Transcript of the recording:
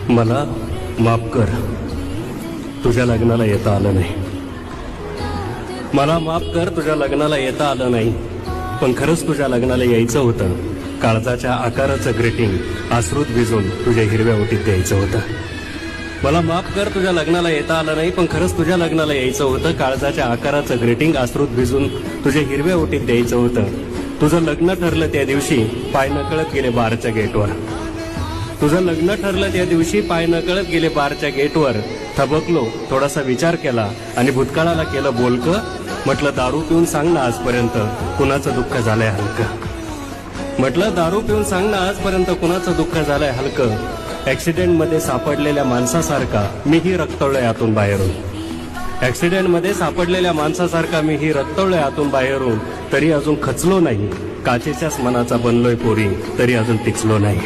मला माफ कर, तुझ्या लग्नाला येता आलं नाही. मला माफ कर, तुझ्या लग्नाला येता आलं नाही. पण खरंच तुझ्या लग्नाला यायचं होतं. काळजाच्या आकाराचं ग्रीटिंग अश्रूत भिजून तुझ्या हिरव्या ओटीत द्यायचं होतं. मला माफ कर, तुझ्या लग्नाला येता आलं नाही. पण खरंच तुझ्या लग्नाला यायचं होतं. काळजाच्या आकाराचं ग्रीटिंग अश्रूत भिजून तुझ्या हिरव्या ओटीत द्यायचं होतं. तुझं लग्न ठरलं त्या दिवशी पाय नकळत गेले बारच्या गेटवर. तुझं लग्न ठरलं त्या दिवशी पाय नकळत गेले बारच्या गेटवर. थबकलो, थोडासा विचार केला आणि भूतकाळाला केलं बोलकं. म्हटलं दारू पिऊन सांग ना आजपर्यंत कुणाचं दुःख झालंय हलकं. म्हटलं दारू पिऊन सांग ना आजपर्यंत कुणाचं दुःख झालंय हलकं. ऍक्सिडेंटमध्ये सापडलेल्या माणसासारखा मीही रक्तवलोय आतून बाहेरून. ऍक्सिडेंटमध्ये सापडलेल्या माणसासारखा मीही रक्तवलोय आतून बाहेरून. तरी अजून खचलो नाही. काचेच्याच मनाचा बनलोय पोरी, तरी अजून टिचलो नाही.